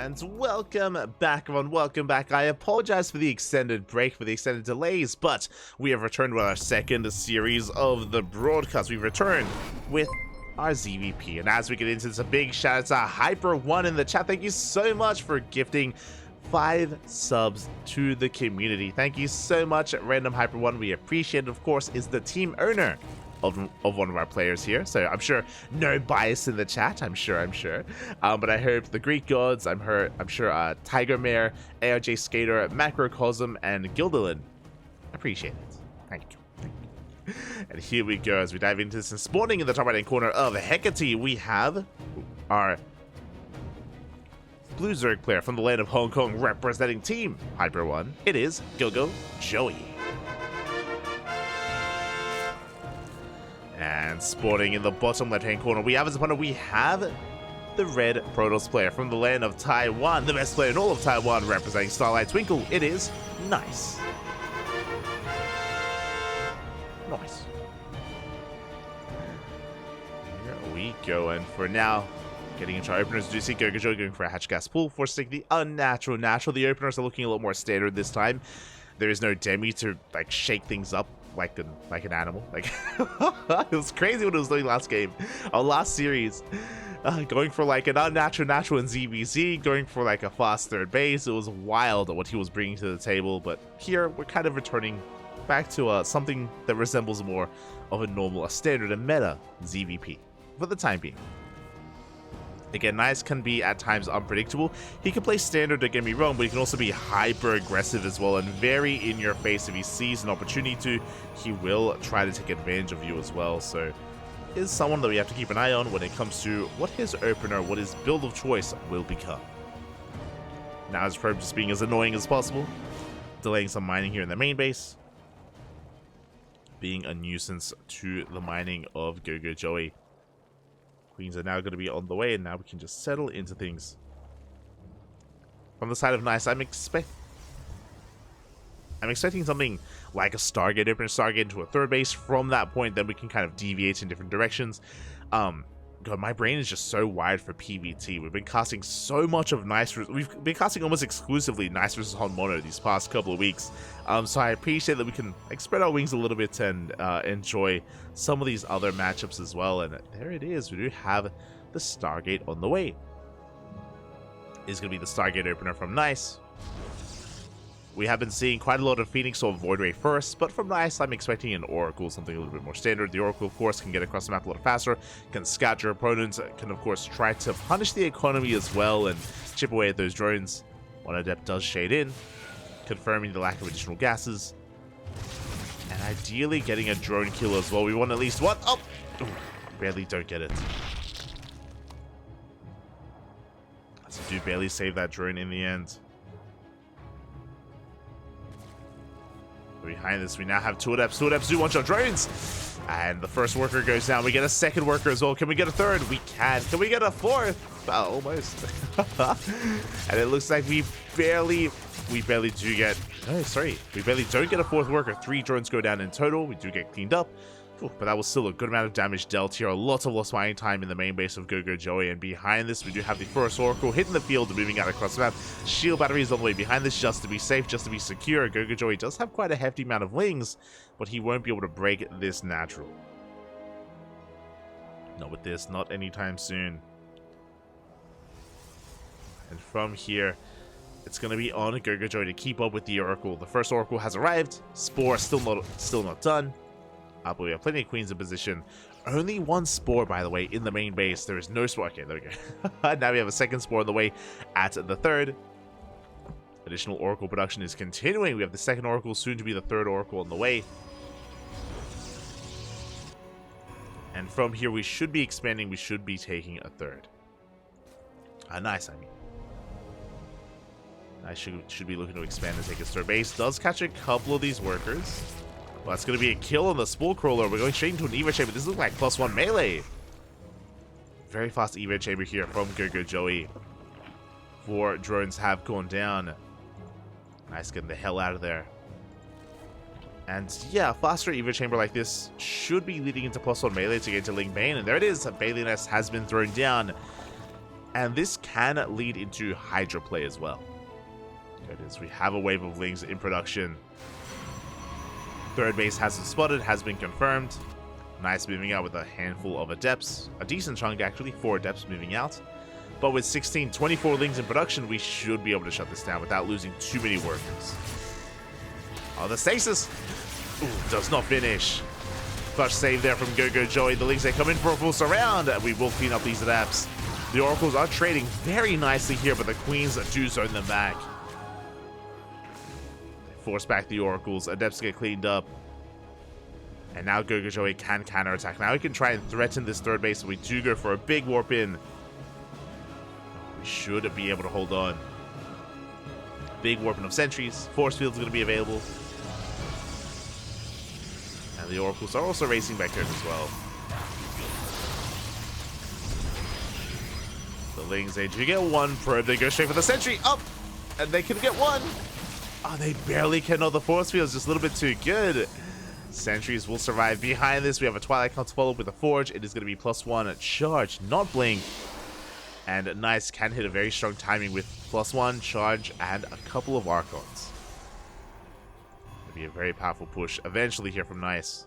And welcome back, everyone. Welcome back. I apologize for the extended break, for the extended delays, but we have returned with our second series of the broadcast. We've returned with our ZvP. And as we get into this, a big shout out to Hyper1 in the chat. Thank you so much for gifting 5 subs to the community. Thank you so much, Random Hyper1. We appreciate it. Of course, is the team owner of one of our players here, so I'm sure no bias in the chat. I'm sure. But I hope the Greek gods. I'm sure Tiger Mare, ARJ Skater, Macrocosm, and Gildelin appreciate it. Thank you. And here we go as we dive into this. And spawning in the top right hand corner of Hecate, we have our Blue Zerg player from the land of Hong Kong representing Team Hyper1. It is GogojOey. And spawning in the bottom left-hand corner, we have as opponent, we have the red Protoss player from the land of Taiwan, the best player in all of Taiwan, representing Starlight Twinkle. It is Nice. Nice. Here we go, and for now, getting into our openers, do you see GogojOey going for a Hatch Gas Pool, forcing the unnatural natural. The openers are looking a little more standard this time. There is no Demi to like shake things up like an animal. Like it was crazy what it was doing last game, our last series, going for like an unnatural natural in ZvZ, going for like a fast third base. It was wild what he was bringing to the table, but here we're kind of returning back to something that resembles more of a normal, a standard and meta ZvP for the time being. Again, Nice can be at times unpredictable. He can play standard, don't get me wrong, but he can also be hyper aggressive as well and very in your face. If he sees an opportunity to, he will try to take advantage of you as well. So is someone that we have to keep an eye on when it comes to what his opener, what his build of choice will become. Now his probe just being as annoying as possible, delaying some mining here in the main base, being a nuisance to the mining of GogojOey. Queens are now going to be on the way, and now we can just settle into things. From the side of Nice, I'm expecting something like a Stargate, open a Stargate into a third base. From that point, then we can kind of deviate in different directions. God, my brain is just so wired for PvT. We've been casting so much of Nice. We've been casting almost exclusively Nice versus Hon Mono these past couple of weeks. So I appreciate that we can like spread our wings a little bit and enjoy some of these other matchups as well. And there it is. We do have the Stargate on the way. It's going to be the Stargate opener from Nice. We have been seeing quite a lot of Phoenix or Void Ray first, but from Nice, I'm expecting an Oracle, something a little bit more standard. The Oracle, of course, can get across the map a lot faster, can scout your opponents, can, of course, try to punish the economy as well and chip away at those drones. One Adept does shade in, confirming the lack of additional gases, and ideally getting a drone kill as well. We want at least one. Oh! Ooh, barely don't get it. So do barely save that drone in the end. Behind this, we now have 2 Adepts. 2 Adepts do one-shot drones. And the first worker goes down. We get a second worker as well. Can we get a third? We can. Can we get a fourth? Oh, almost. And it looks like we barely do get... No, sorry. We barely don't get a fourth worker. 3 drones go down in total. We do get cleaned up. Ooh, but that was still a good amount of damage dealt here. A lot of lost mining time in the main base of GogojOey. And behind this, we do have the first Oracle hitting the field, moving out across the map. Shield batteries on the way behind this just to be safe, just to be secure. GogojOey does have quite a hefty amount of wings, but he won't be able to break this natural. Not with this, not anytime soon. And from here, it's going to be on GogojOey to keep up with the Oracle. The first Oracle has arrived. Spore still not done. But we have plenty of queens in position. Only 1 spore, by the way, in the main base. There is no spore. Okay, there we go. Now we have a second spore on the way at the third. Additional Oracle production is continuing. We have the second Oracle, soon to be the third Oracle on the way. And from here, we should be expanding. We should be taking a third. Nice, I mean. I should be looking to expand and take his third base. Does catch a couple of these workers. Well, that's going to be a kill on the Spore Crawler. We're going straight into an EVA Chamber. This looks like +1 melee. Very fast EVA Chamber here from GogojOey. 4 drones have gone down. Nice, getting the hell out of there. And yeah, a faster EVA Chamber like this should be leading into +1 melee to get to Ling Bane. And there it is. A Bailey Nest has been thrown down. And this can lead into Hydra play as well. There it is. We have a wave of Lings in production. Third base has been spotted, has been confirmed. Nice moving out with a handful of Adepts. A decent chunk, actually. 4 Adepts moving out. But with 24 Lings in production, we should be able to shut this down without losing too many workers. Oh, the stasis! Ooh, does not finish. Clutch save there from GogojOey. The Lings, they come in for a full surround. We will clean up these Adepts. The Oracles are trading very nicely here, but the Queens do zone them back. They force back the Oracles. Adepts get cleaned up. And now GogojOey can counterattack. Now he can try and threaten this third base. So we do go for a big warp in. We should be able to hold on. Big warping of sentries. Force field is going to be available. And the Oracles are also racing back here as well. The Lings, they do get one probe. They go straight for the sentry. Up! And they can get one. Oh, they barely can. No, the force field is just a little bit too good. Sentries will survive. Behind this, we have a Twilight Count followed with a Forge. It is going to be +1 charge, not blink. And Nice can hit a very strong timing with +1 charge and a couple of Archons. It'll be a very powerful push eventually here from Nice.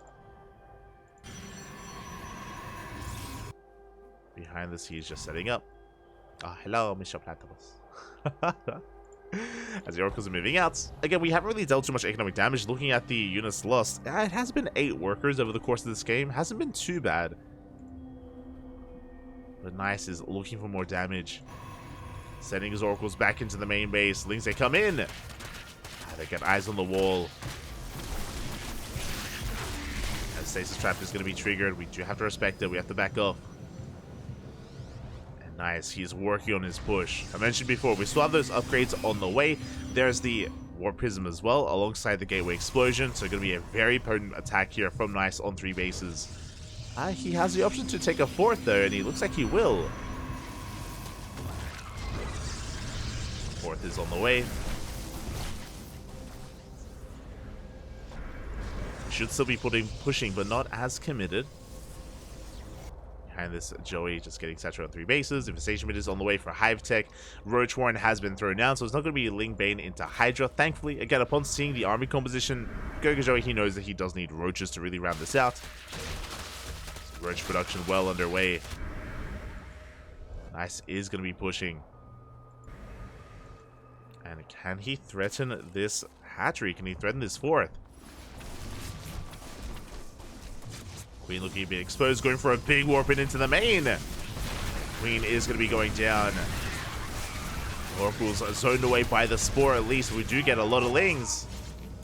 Behind this, he's just setting up. Oh, hello, Mr. Platypus. As the Oracles are moving out. Again, we haven't really dealt too much economic damage. Looking at the units lost, it has been 8 workers over the course of this game. Hasn't been too bad. But Nice is looking for more damage. Sending his Oracles back into the main base. Lings, they come in. They get eyes on the wall. As Stasis Trap is going to be triggered, we do have to respect it. We have to back off. Nice, he's working on his push. I mentioned before, we still have those upgrades on the way. There's the Warp Prism as well, alongside the Gateway Explosion. So going to be a very potent attack here from Nice on 3 bases. He has the option to take a 4th though, and he looks like he will. 4th is on the way. Should still be pushing, but not as committed. Behind this, Joey just getting saturated on 3 bases. Infestation Mid is on the way for Hive Tech. Roach Warren has been thrown down, so it's not going to be Ling Bane into Hydra. Thankfully, again, upon seeing the army composition, GogojOey, he knows that he does need Roaches to really round this out. So Roach production well underway. Nice is going to be pushing. And can he threaten this hatchery? Can he threaten this 4th? Queen looking a bit exposed, going for a big warp in into the main. Queen is going to be going down. Oracles zoned away by the Spore at least. We do get a lot of Lings.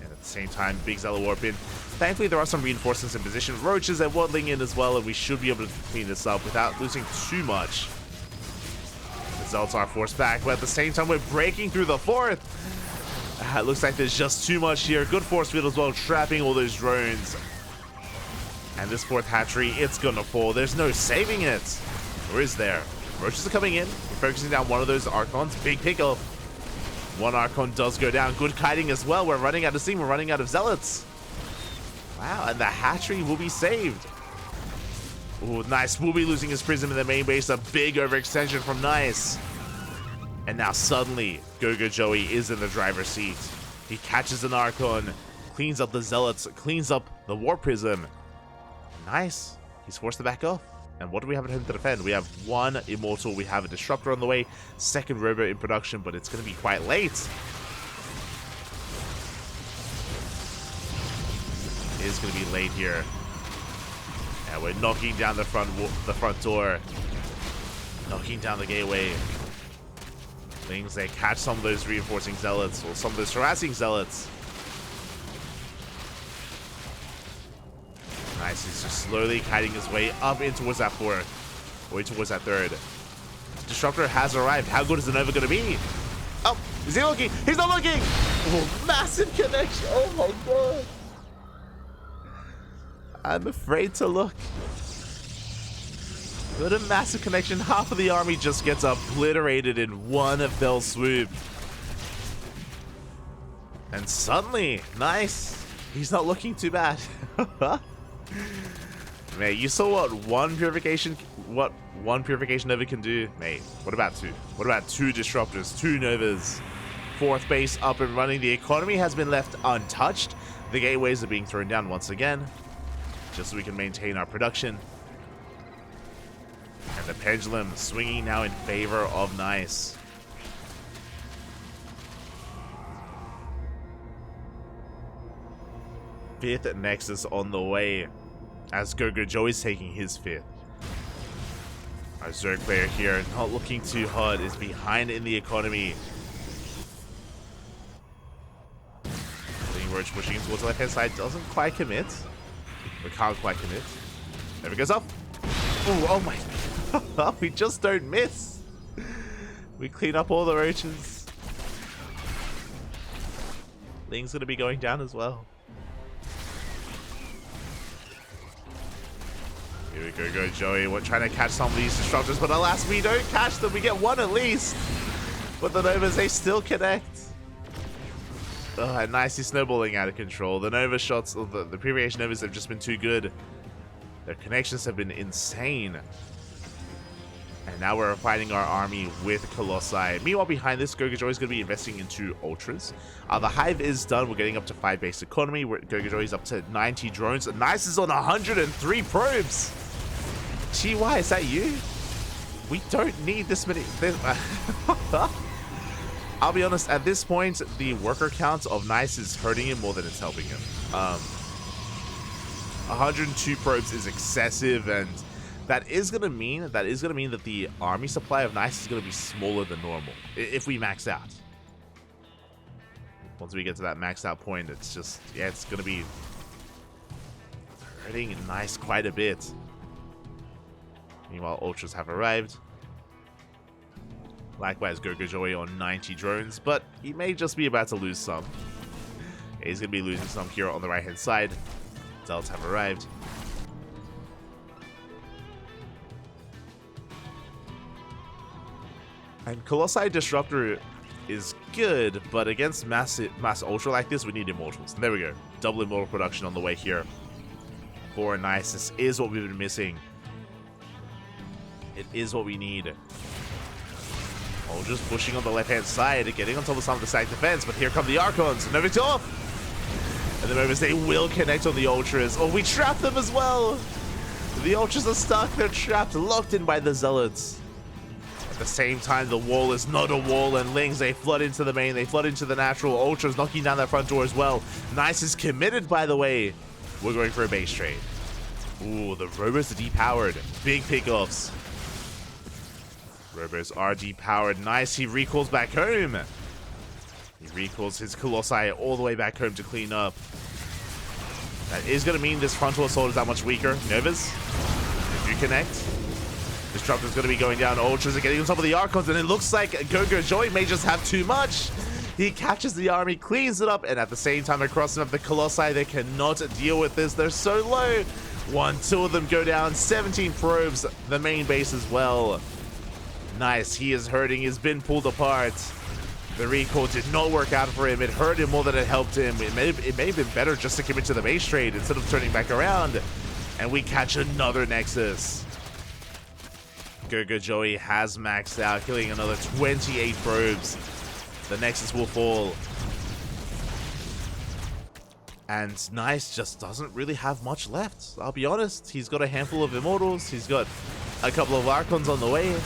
And at the same time, big Zealot warp in. Thankfully, there are some reinforcements in position. Roaches are waddling in as well, and we should be able to clean this up without losing too much. The Zealots are forced back, but at the same time, we're breaking through the 4th. It looks like there's just too much here. Good force field as well, trapping all those drones. And this 4th hatchery, it's gonna fall. There's no saving it. Or is there? Roaches are coming in. We're focusing down one of those Archons. Big pickup. 1 Archon does go down. Good kiting as well. We're running out of steam. We're running out of Zealots. Wow, and the hatchery will be saved. Ooh, Nice will be losing his prism in the main base. A big overextension from Nice. And now suddenly, GogojOey is in the driver's seat. He catches an Archon, cleans up the Zealots, cleans up the Warp Prism. Nice. He's forced to back off. And what do we have at home to defend? We have 1 Immortal. We have a Disruptor on the way. 2nd Robo in production, but it's going to be quite late. It is going to be late here. And we're knocking down the front door. Knocking down the gateway. Lings, they catch some of those reinforcing Zealots, or some of those harassing Zealots. Nice, he's just slowly kiting his way up in towards that 4th. Way towards that 3rd. Disruptor has arrived. How good is the Nova going to be? Oh, is he looking? He's not looking! Oh, massive connection. Oh my god. I'm afraid to look. What a massive connection. Half of the army just gets obliterated in one fell swoop. And suddenly, Nice. He's not looking too bad. Mate, you saw what one purification Nova can do? Mate, what about two? What about two disruptors, two Novas? Fourth base up and running. The economy has been left untouched. The gateways are being thrown down once again, just so we can maintain our production. And the pendulum swinging now in favor of Nice. Fifth Nexus on the way, as GogojOey is taking his fifth. Our Zerg player here, not looking too hard, is behind in the economy. Roach pushing him towards the left hand side, doesn't quite commit. We can't quite commit. There it goes up. Ooh, oh my. We just don't miss. We clean up all the roaches. Ling's gonna be going down as well. Here we go, GogojOey. We're trying to catch some of these disruptors, but alas, we don't catch them. We get one at least. But the Novas, they still connect. Oh, Nice, he's snowballing out of control. The Nova shots, the Purification Novas have just been too good. Their connections have been insane. And now we're fighting our army with Colossi. Meanwhile, behind this, GogojOey is going to be investing into Ultras. The Hive is done. We're getting up to 5 base economy. GogojOey is up to 90 drones. Nice is on 103 probes. GY, is that you? We don't need this many... I'll be honest, at this point, the worker count of Nice is hurting him more than it's helping him. 102 probes is excessive, and that is gonna mean that the army supply of Nice is gonna be smaller than normal if we max out. Once we get to that maxed out point, it's just, yeah, it's gonna be hurting Nice quite a bit. Meanwhile, Ultras have arrived. Likewise, GogojOey on 90 drones, but he may just be about to lose some. He's going to be losing some here on the right-hand side. Delts have arrived. And Colossi Disruptor is good, but against mass Ultra like this, we need Immortals. And there we go. Double Immortal production on the way here. For Nice, this is what we've been missing. It is what we need. Oh, just pushing on the left-hand side, getting on top of some of the stack defense, but here come the Archons. Novic's off! And the Novas, they will connect on the Ultras. Oh, we trapped them as well! The Ultras are stuck, they're trapped, locked in by the Zealots. At the same time, the wall is not a wall, and Lings, they flood into the main, they flood into the natural. Ultras knocking down that front door as well. Nice is committed, by the way. We're going for a base trade. Ooh, the Robos are depowered. Big pickoffs. Robos are depowered. Nice, he recalls back home. He recalls his Colossi all the way back home to clean up. That is going to mean this frontal assault is that much weaker. Novas, if you connect, Disruptor's going to be going down. Ultras are getting on top of the Archons, and it looks like GogojOey may just have too much. He catches the army, cleans it up, and at the same time across them, the Colossi, they cannot deal with this. They're so low. 2 of them go down. 17 probes, the main base as well. Nice, he is hurting, he's been pulled apart. The recall did not work out for him. It hurt him more than it helped him. It may have been better just to commit to the base trade instead of turning back around. And we catch another Nexus. GogojOey has maxed out, killing another 28 probes. The Nexus will fall. And Nice just doesn't really have much left. I'll be honest, he's got a handful of Immortals. He's got a couple of Archons on the way.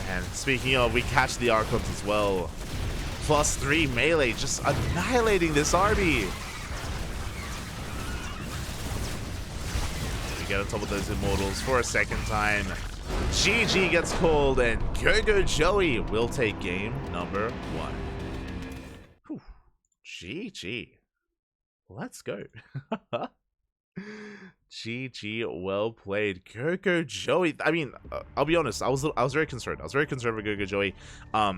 And speaking of, we catch the Archons as well. +3 melee, just annihilating this army. We get on top of those Immortals for a second time. GG gets called, and GogojOey will take game number 1. Whew. GG. Let's go. GG, well played, GogojOey. I mean, I'll be honest, I was very concerned. I was very concerned with GogojOey.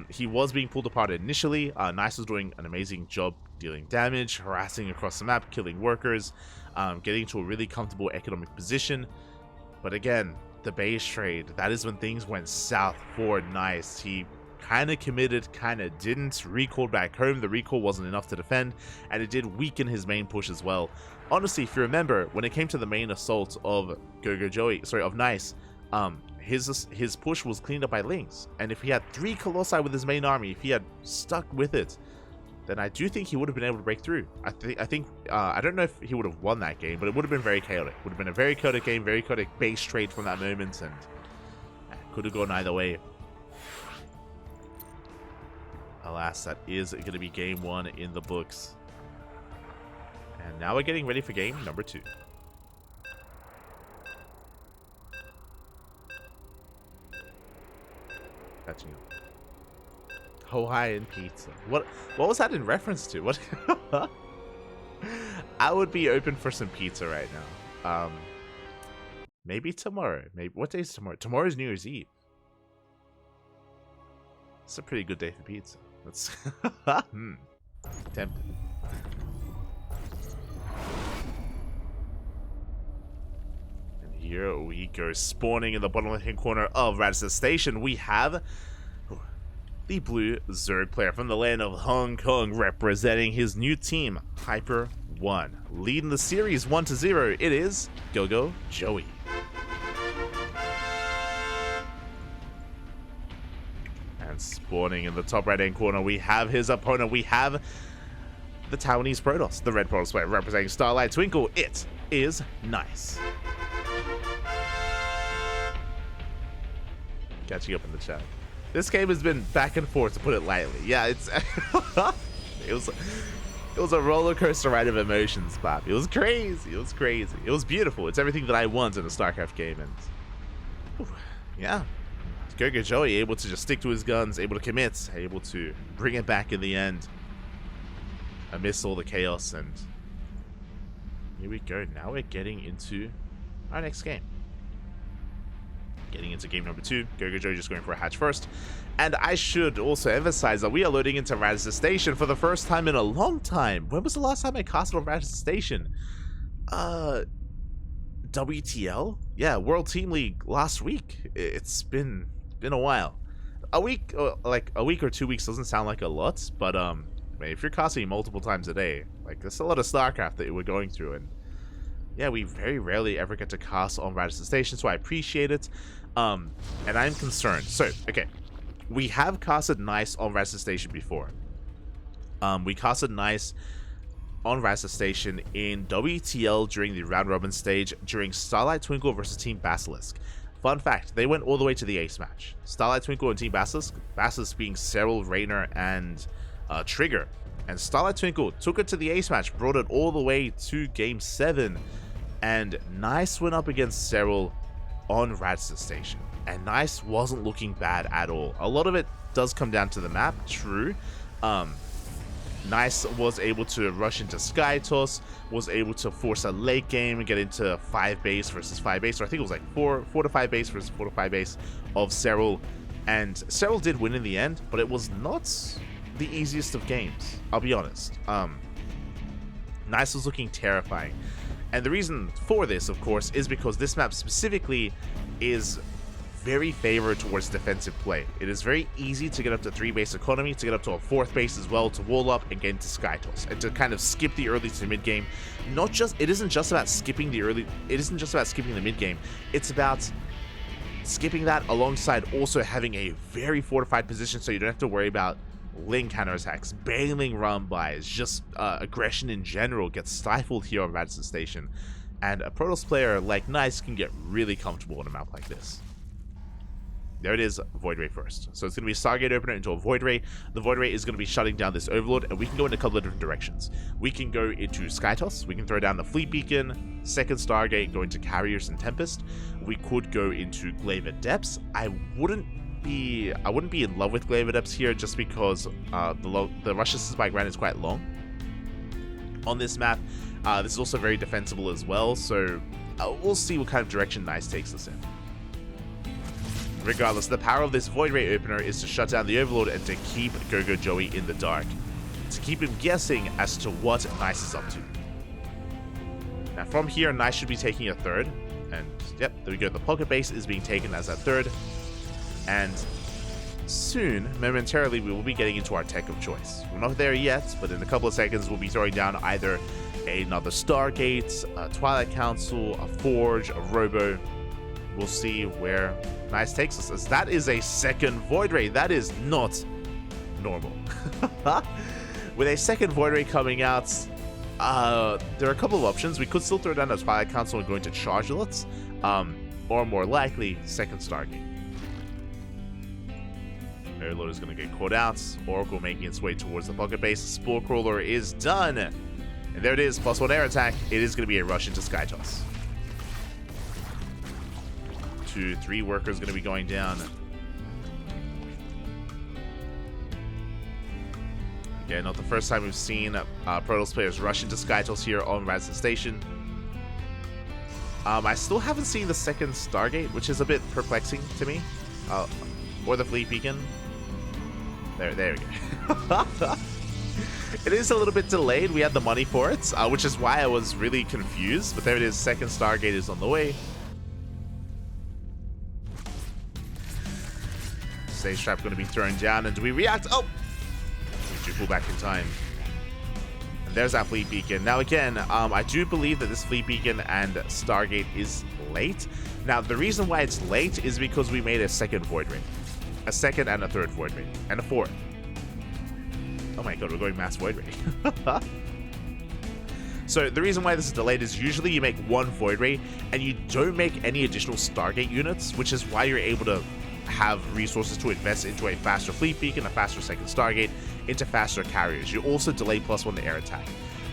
He was being pulled apart initially. Nice was doing an amazing job dealing damage, harassing across the map, killing workers, getting to a really comfortable economic position. But again, the base trade, that is when things went south for Nice. He kind of committed, kind of didn't. Recalled back home, the recall wasn't enough to defend, and it did weaken his main push as well. Honestly, if you remember, when it came to the main assault of GogojOey, sorry, of Nice, his push was cleaned up by Lynx, and if he had 3 Colossi with his main army, if he had stuck with it, then I do think he would have been able to break through. I don't know if he would have won that game, but it would have been very chaotic. Would have been a very chaotic game, very chaotic base trade from that moment, and could have gone either way. Alas, that is going to be game 1 in the books. And now we're getting ready for game number 2. Catching up. Hawaiian pizza. What was that in reference to? What? I would be open for some pizza right now. Maybe tomorrow. Maybe what day is tomorrow? Tomorrow's New Year's Eve. It's a pretty good day for pizza. That's tempted. And here we go, spawning in the bottom left-hand corner of Radisson Station. We have the blue Zerg player from the land of Hong Kong, representing his new team, Hyper 1. Leading the series 1-0, it is GogojOey. And spawning in the top right-hand corner, we have his opponent. We have the Taiwanese Protoss, the red Protoss player, representing Starlight Twinkle. It is Nice. Catching up in the chat. This game has been back and forth, to put it lightly. Yeah, it's it was a roller coaster ride of emotions, Bob. It was crazy. It was crazy. It was beautiful. It's everything that I want in a StarCraft game, and yeah, GogojOey able to just stick to his guns, able to commit, able to bring it back in the end amidst all the chaos. And here we go. Now we're getting into our next game. Getting into game number 2, GogojOey just going for a hatch first. And I should also emphasize that we are loading into Radisson Station for the first time in a long time. When was the last time I casted on Radisson Station? WTL? Yeah, World Team League last week. It's been a while. A week or 2 weeks doesn't sound like a lot, but if you're casting multiple times a day, like, that's a lot of StarCraft that we're going through, and yeah, we very rarely ever get to cast on Radisson Station, so I appreciate it. And I'm concerned. So, okay, we have casted Nice on Radisson Station before. We casted Nice on Radisson Station in WTL during the round robin stage during Starlight Twinkle versus Team Basilisk. Fun fact, they went all the way to the ace match. Starlight Twinkle and Team Basilisk being Cyril, Raynor, and Trigger. And Starlight Twinkle took it to the ace match, brought it all the way to game 7. And Nice went up against Cyril on Radisson Station, and Nice wasn't looking bad at all. A lot of it does come down to the map, true. Nice was able to rush into Sky Toss, was able to force a late game and get into 5 base versus 5 base, or I think it was like 4 to 5 base versus 4 to 5 base of Cyril. And Cyril did win in the end, but it was not the easiest of games, I'll be honest. Nice was looking terrifying. And the reason for this, of course, is because this map specifically is very favored towards defensive play. It is very easy to get up to 3 base economy, to get up to a 4th base as well, to wall up and get into Sky Toss, and to kind of skip the early to mid game. It isn't just about skipping the early, it isn't just about skipping the mid game. It's about skipping that alongside also having a very fortified position, so you don't have to worry about Ling counterattacks, bailing run-bys, just aggression in general gets stifled here on Radisson Station. And a Protoss player like Nice can get really comfortable on a map like this. There it is, Void Ray first. So it's going to be a Stargate opener into a Void Ray. The Void Ray is going to be shutting down this Overlord, and we can go in a couple of different directions. We can go into Sky Toss, we can throw down the Fleet Beacon, second Stargate, go into Carriers and Tempest. We could go into Glaive at Depths. I wouldn't be in love with Glaive at Depths here, just because the rush distance by ground is quite long on this map. This is also very defensible as well, so we'll see what kind of direction Nice takes us in. Regardless, the power of this Void Ray opener is to shut down the Overlord and to keep GogojOey in the dark, to keep him guessing as to what Nice is up to. Now from here, Nice should be taking a 3rd, and yep, there we go. The pocket base is being taken as a 3rd, and soon, momentarily, we will be getting into our tech of choice. We're not there yet, but in a couple of seconds, we'll be throwing down either another Stargate, a Twilight Council, a Forge, a Robo. We'll see where Nice takes us, as that is a second Void Ray. That is not normal. With a second Void Ray coming out, there are a couple of options. We could still throw down a Twilight Council and go into Charge Alerts, or more likely, second Stargate. Airload is going to get caught out. Oracle making its way towards the pocket base. Spore Crawler is done. And there it is, +1 air attack. It is going to be a rush into Sky Toss. 2, 3 workers going to be going down. Again, not the first time we've seen Protoss players rush into Sky Toss here on Radisson Station. I still haven't seen the second Stargate, which is a bit perplexing to me. Or the Fleet Beacon. There we go. It is a little bit delayed. We had the money for it, which is why I was really confused. But there it is. Second Stargate is on the way. Stage trap going to be thrown down, and do we react? Oh! We do pull back in time. And there's that Fleet Beacon. Now again, I do believe that this Fleet Beacon and Stargate is late. Now the reason why it's late is because we made a second Void Ray. A second and a third Void Ray. And a fourth. Oh my god, we're going mass Void Ray. So the reason why this is delayed is usually you make one Void Ray and you don't make any additional Stargate units, which is why you're able to have resources to invest into a faster Fleet Beacon, a faster second Stargate, into faster carriers. You also delay +1 to air attack.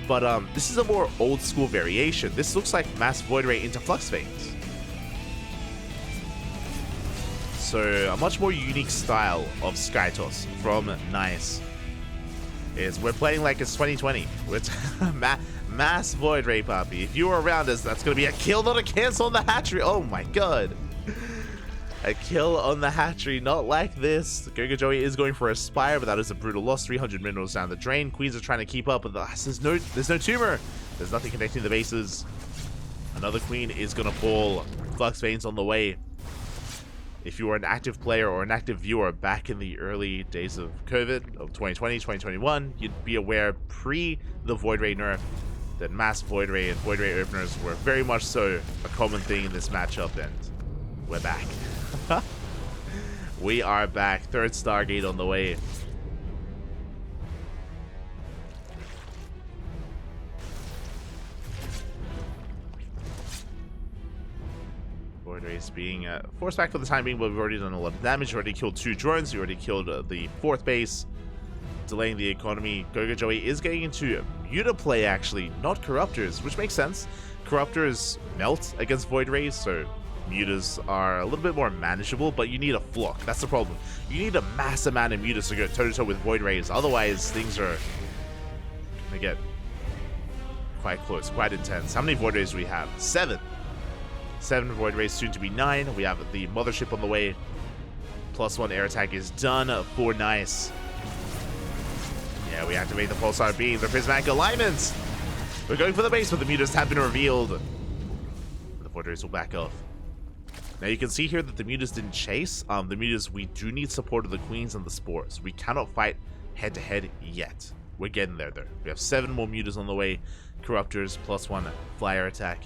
But this is a more old school variation. This looks like mass Void Ray into Flux Veins. So a much more unique style of Sky Toss from Nice is we're playing like it's 2020 with mass Void Ray, Poppy. If you were around us, that's going to be a kill, not a cancel on the hatchery. Oh my god. A kill on the hatchery, not like this. GogojOey is going for a Spire, but that is a brutal loss. 300 minerals down the drain. Queens are trying to keep up, but there's no tumor. There's nothing connecting the bases. Another Queen is going to fall. Flux Veins on the way. If you were an active player or an active viewer back in the early days of COVID, of 2020, 2021, you'd be aware pre the Void Ray nerf that mass Void Ray and Void Ray openers were very much so a common thing in this matchup, and we're back. We are back. Third Stargate on the way. Void Rays being forced back for the time being, but we've already done a lot of damage. We already killed 2 drones. We already killed the 4th base, delaying the economy. GogojOey is getting into Muta play, actually, not Corruptors, which makes sense. Corruptors melt against Void Rays, so Mutas are a little bit more manageable, but you need a flock. That's the problem. You need a mass amount of Mutas to go toe-to-toe with Void Rays. Otherwise, things are going to get quite close, quite intense. How many Void Rays do we have? 7. 7 Void Rays, soon to be 9. We have the Mothership on the way. +1 air attack is done for Nice. Yeah, we activate the Pulsar Beam, the Prismatic Alignments. We're going for the base, but the Mutas have been revealed. The Void Rays will back off. Now you can see here that the Mutas didn't chase. The Mutas, we do need support of the Queens and the Spores. We cannot fight head-to-head yet. We're getting there, though. We have 7 more Mutas on the way. Corruptors, +1 flyer attack.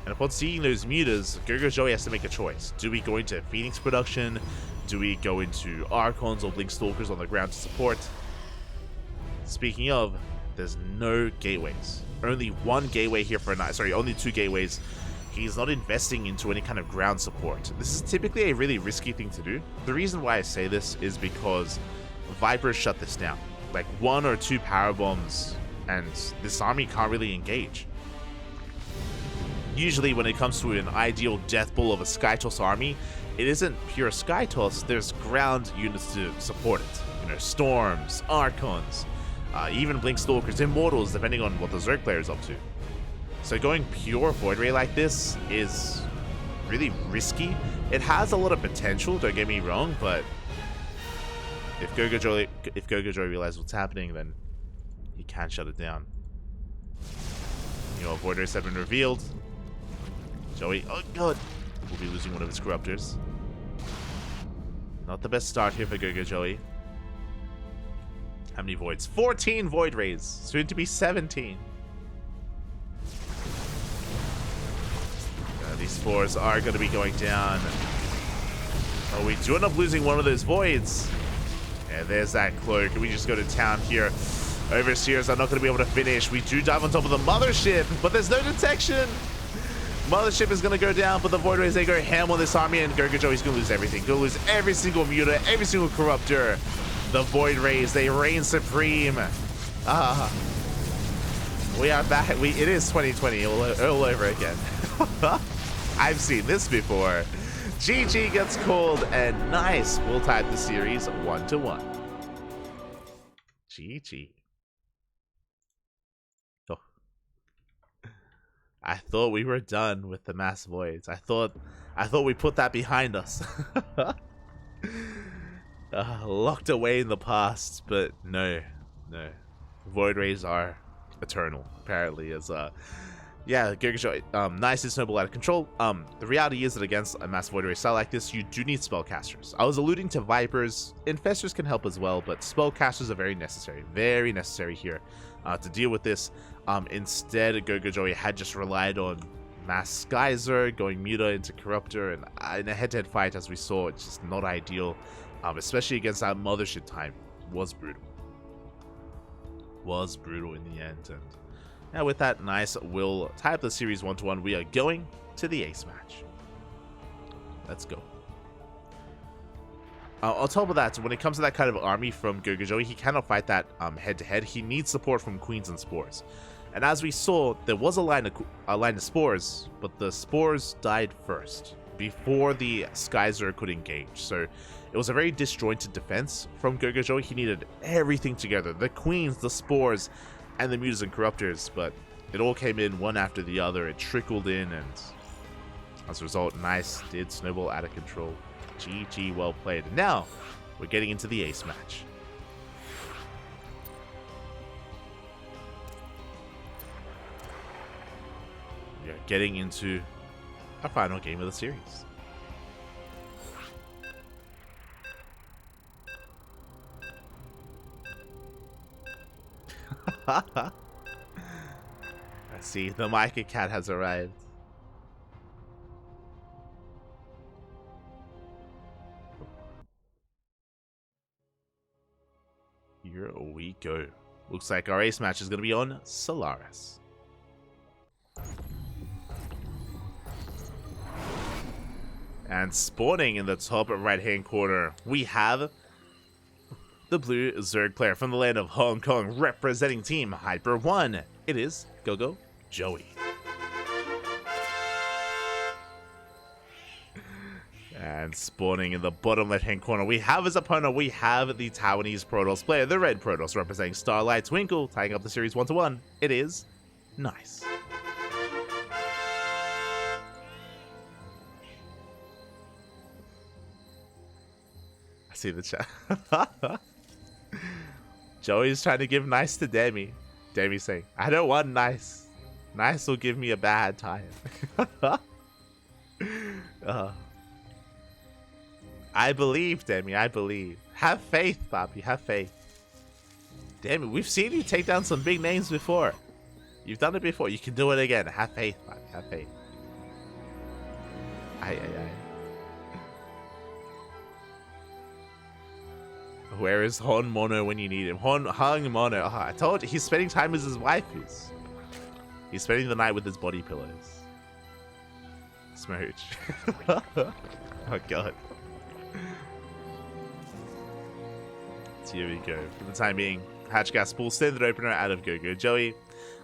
And upon seeing those Mutas, GogojOey has to make a choice. Do we go into Phoenix production? Do we go into Archons or Blink Stalkers on the ground to support? Speaking of, there's no gateways. Only 1 gateway here for Nice. Sorry, only 2 gateways. He's not investing into any kind of ground support. This is typically a really risky thing to do. The reason why I say this is because Vipers shut this down. Like 1 or 2 power bombs, and this army can't really engage. Usually when it comes to an ideal death bull of a Sky Toss army, it isn't pure Sky Toss, there's ground units to support it. You know, Storms, Archons, even Blink Stalkers, Immortals, depending on what the Zerg player is up to. So going pure Void Ray like this is really risky. It has a lot of potential, don't get me wrong, but if GogojOey realizes what's happening, then he can shut it down. You know, Void Rays have been revealed. Joey, oh god, will be losing one of his Corruptors. Not the best start here for GogojOey. How many voids? 14 void rays. Soon to be 17. These spores are going to be going down. Oh, we do end up losing one of those voids. Yeah, there's that cloak. We just go to town here. Overseers are not going to be able to finish. We do dive on top of the mothership, but there's no detection. Mothership is going to go down, but the void rays, they go ham on this army, and GogojOey's going to lose everything. Going to lose every single muta, every single corruptor. The void rays, they reign supreme. We are back. It is 2020 all over again. I've seen this before. GG gets called, and nice. We'll tie the series 1-1. GG. Oh. I thought we were done with the mass voids. I thought we put that behind us. Locked away in the past, but no. Void rays are eternal, apparently, as yeah, GogojOey, nice and snowball out of control. The reality is that against a mass void ray style like this, you do need spellcasters. I was alluding to Vipers. Infestors can help as well, but spellcasters are very necessary here to deal with this. Instead, GogojOey had just relied on mass Geyser, going muta into Corruptor, and in a head-to-head fight, as we saw, it's just not ideal, especially against that mothership time. Was brutal in the end, and yeah, with that, nice. We'll tie up the series 1-1. We are going to the ace match. Let's go. On top of that, when it comes to that kind of army from GogojOey, he cannot fight that head-to-head. He needs support from Queens and Spores. And as we saw, there was a line of Spores, but the Spores died first, before the Skyzer could engage. So it was a very disjointed defense from GogojOey. He needed everything together. The Queens, the Spores, and the mutas and corruptors, but it all came in one after the other. It trickled in, and as a result, nice did snowball out of control. GG, well played. And now we're getting into the ace match. We are getting into our final game of the series. I see, the Micah Cat has arrived. Here we go. Looks like our ace match is going to be on Solaris. And spawning in the top right hand corner, we have the blue Zerg player from the land of Hong Kong, representing Team Hyper 1. It is GogojOey. And spawning in the bottom left-hand corner, we have his opponent. We have the Taiwanese Protoss player, the red Protoss, representing Starlight Twinkle, tying up the series 1-1. It is nice. I see the chat. Joey's trying to give nice to Demi. Demi's saying, I don't want nice. Nice will give me a bad time. I believe, Demi, I believe. Have faith, Bobby, have faith. Demi, we've seen you take down some big names before. You've done it before. You can do it again. Have faith, Bobby, have faith. Aye. Where is Hon Mono when you need him? Hung Mono. Oh, I told you, he's spending time with his wife. He's spending the night with his body pillows. Smooch. Oh, God. So here we go. For the time being, Hatch Gas Pool, standard opener out of GogojOey.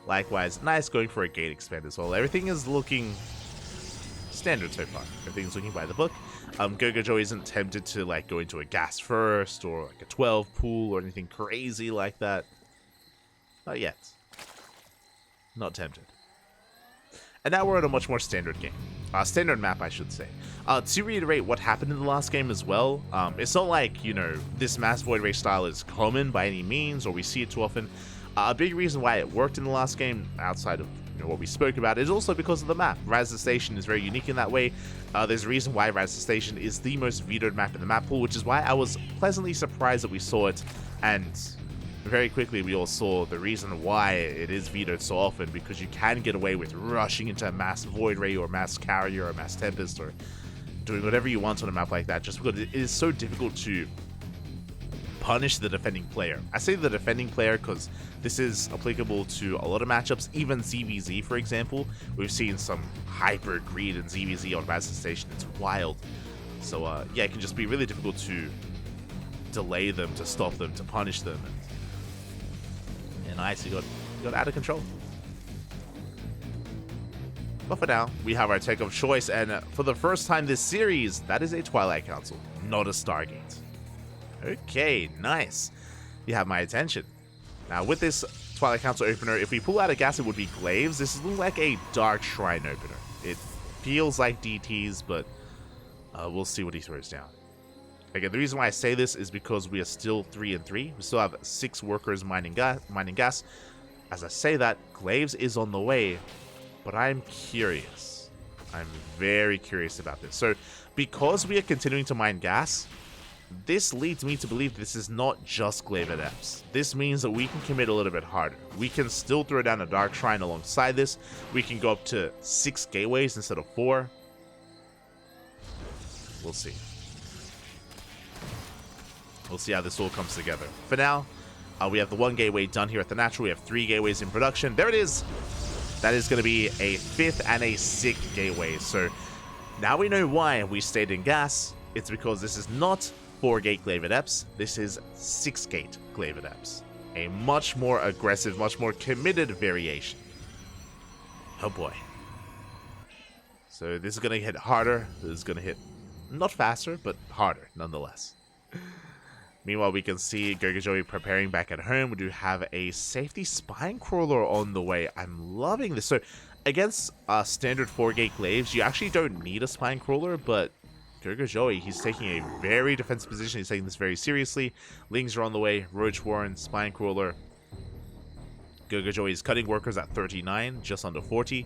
Likewise, nice going for a gate expand as well. Everything is looking standard so far. Everything's looking by the book. GogojOey isn't tempted to like go into a gas first or like a 12 pool or anything crazy like that. Not yet. Not tempted. And now we're on a much more standard game. Standard map, I should say. To reiterate what happened in the last game as well, it's not like, you know, this mass void ray style is common by any means, or we see it too often. A big reason why it worked in the last game, outside of what we spoke about, is also because of the map. Razor Station is very unique in that way. There's a reason why Razor Station is the most vetoed map in the map pool, which is why I was pleasantly surprised that we saw it, and very quickly we all saw the reason why it is vetoed so often, because you can get away with rushing into a mass Void Ray or mass Carrier or mass Tempest or doing whatever you want on a map like that, just because it is so difficult to punish the defending player. I say the defending player because this is applicable to a lot of matchups, even ZvZ for example. We've seen some hyper greed in ZvZ on Razor Station. It's wild. So yeah, it can just be really difficult to delay them, to stop them, to punish them. And nice, you got out of control. But for now, we have our tech of choice, and for the first time this series, that is a Twilight Council, not a Stargate. Okay, nice. You have my attention. Now, with this Twilight Council opener, if we pull out a gas, it would be Glaives. This looks like a Dark Shrine opener. It feels like DTs, but we'll see what he throws down. Again, the reason why I say this is because we are still 3-3. We still have 6 workers mining gas. As I say that, Glaives is on the way, but I'm curious. I'm very curious about this. So, because we are continuing to mine gas, this leads me to believe this is not just Glaive Adepts. This means that we can commit a little bit harder. We can still throw down a Dark Shrine alongside this. We can go up to 6 gateways instead of 4. We'll see. We'll see how this all comes together. For now, we have the 1 gateway done here at the Natural. We have 3 gateways in production. There it is! That is going to be a 5th and a 6th gateway. So now we know why we stayed in gas. It's because this is not 4-gate Glaive Adepts. This is 6-gate Glaive Adepts. A much more aggressive, much more committed variation. Oh boy. So this is going to hit harder. This is going to hit not faster, but harder nonetheless. Meanwhile, we can see GogojOey preparing back at home. We do have a safety spine crawler on the way. I'm loving this. So against standard 4-gate Glaives, you actually don't need a spine crawler, but GogojOey, he's taking a very defensive position. He's taking this very seriously. Lings are on the way. Roach Warren, spine crawler. GogojOey is cutting workers at 39, just under 40.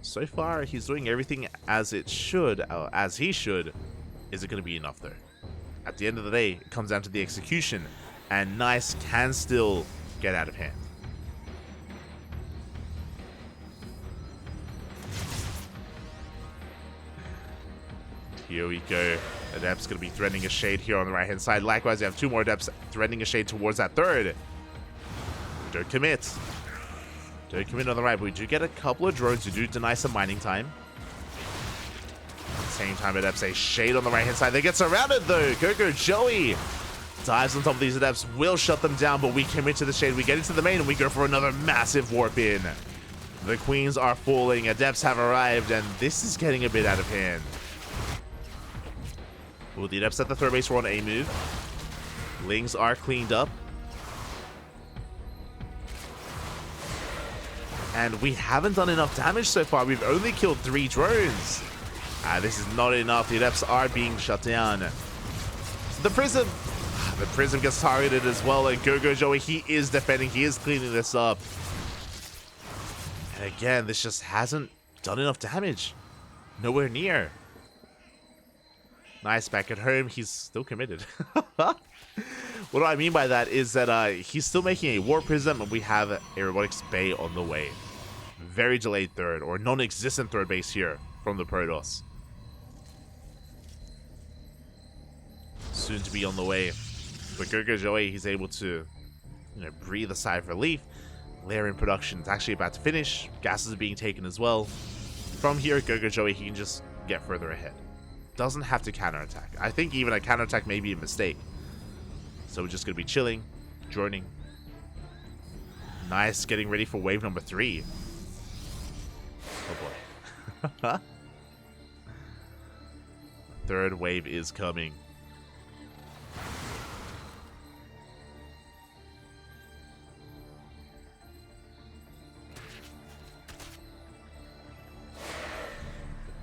So far, he's doing everything as it should, as he should. Is it going to be enough though? At the end of the day, it comes down to the execution, and Nice can still get out of hand. Here we go. Adept's going to be threatening a shade here on the right-hand side. Likewise, we have 2 more Adepts threatening a shade towards that 3rd. Don't commit. Don't commit on the right, but we do get a couple of drones who do deny some mining time. Same time, Adepts a shade on the right-hand side. They get surrounded, though. GogojOey dives on top of these Adepts, will shut them down, but we commit to the shade. We get into the main, and we go for another massive warp in. The Queens are falling. Adepts have arrived, and this is getting a bit out of hand. Well, the Adepts at the 3rd base were on a move. Lings are cleaned up. And we haven't done enough damage so far. We've only killed 3 drones. This is not enough. The Adepts are being shut down. The Prism gets targeted as well, and GogojOey, he is defending. He is cleaning this up. And again, this just hasn't done enough damage. Nowhere near. Nice, back at home. He's still committed. What do I mean by that is that he's still making a War Prism, and we have a Robotics Bay on the way. Very delayed 3rd, or non-existent 3rd base here from the Protoss. Soon to be on the way. But GogojOey, he's able to, breathe a sigh of relief. Lair in production is actually about to finish. Gases are being taken as well. From here, GogojOey, he can just get further ahead. Doesn't have to counterattack. I think even a counterattack may be a mistake. So we're just going to be chilling, droning. Nice, getting ready for wave number 3. Oh boy. 3rd wave is coming.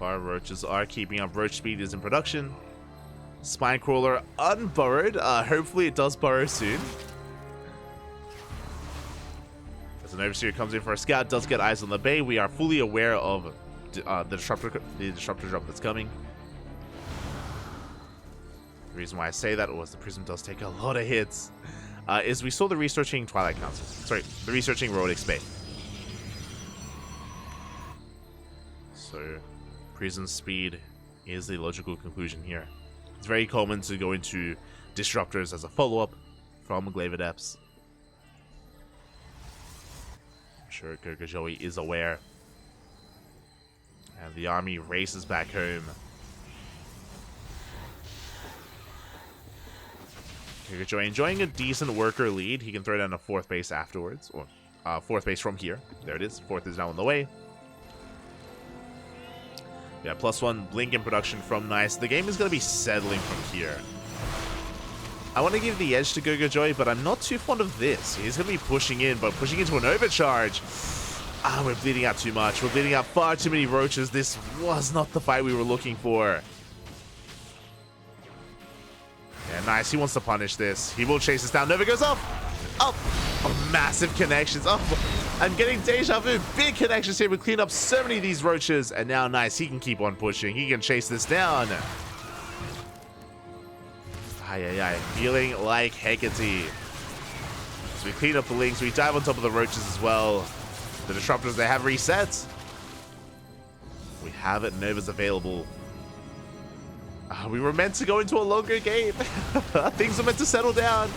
Our roaches are keeping up. Roach speed is in production. Spine crawler unburrowed. Hopefully it does burrow soon. As an Overseer comes in for a scout, does get eyes on the bay. We are fully aware of the disruptor drop that's coming. The reason why I say that was the Prism does take a lot of hits. Is we saw the researching Twilight Council. Sorry, the researching Rhotic Spade. So, Prism speed is the logical conclusion here. It's very common to go into disruptors as a follow-up from Glaive Adepts. I'm sure GogojOey is aware. And the army races back home. GogojOey enjoying a decent worker lead. He can throw down a 4th base afterwards. Or 4th base from here. There it is. 4th is now on the way. Yeah, +1 blink in production from Nice. The game is going to be settling from here. I want to give the edge to GogojOey, but I'm not too fond of this. He's going to be pushing in, but pushing into an overcharge. We're bleeding out too much. We're bleeding out far too many roaches. This was not the fight we were looking for. Yeah, Nice. He wants to punish this. He will chase this down. Nova goes up. Up. Oh, massive connections. Oh, I'm getting deja vu. Big connections here. We clean up so many of these roaches. And now Nice. He can keep on pushing. He can chase this down. Feeling like Hecate. So we clean up the links. We dive on top of the roaches as well. The disruptors, they have reset. We have it. Nova's available. We were meant to go into a longer game. Things are meant to settle down.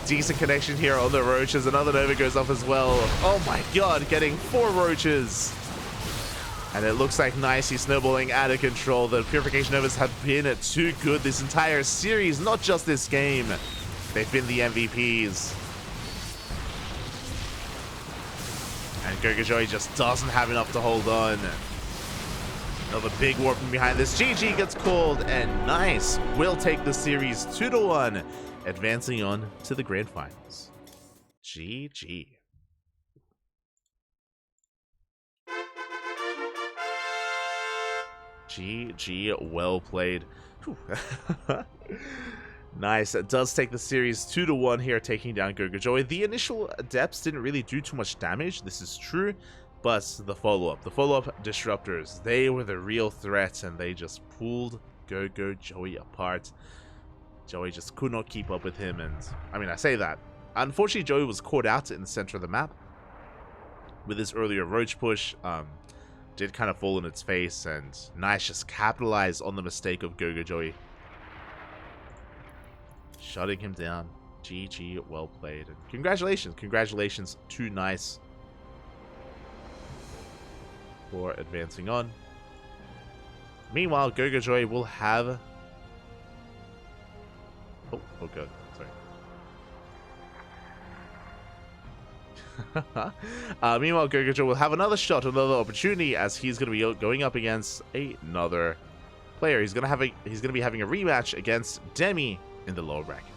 Decent connection here on the roaches. Another Nova goes off as well. Oh my god, getting 4 roaches. And it looks like Nice, he's snowballing out of control. The Purification Novas have been too good this entire series, not just this game. They've been the MVPs. And GogojOey just doesn't have enough to hold on. Another big war from behind this. GG gets called, and Nice will take the series 2-1, advancing on to the grand finals. GG. GG, well played. Nice. It does take the series 2-1 here, taking down GogojOey. The initial Adepts didn't really do too much damage, this is true, but the follow-up Disruptors, they were the real threat, and they just pulled GogojOey apart. Joey just could not keep up with him, and I mean, I say that. Unfortunately, Joey was caught out in the center of the map with his earlier Roach push. Did kind of fall in its face, and Nice just capitalized on the mistake of GogojOey, shutting him down. GG, well played. And congratulations to Nice for advancing on. Meanwhile, GogojOey will have... Oh god, sorry. Meanwhile, GogojOey will have another shot, another opportunity, as he's going to be going up against another player. He's going to be having a rematch against Demi in the lower bracket.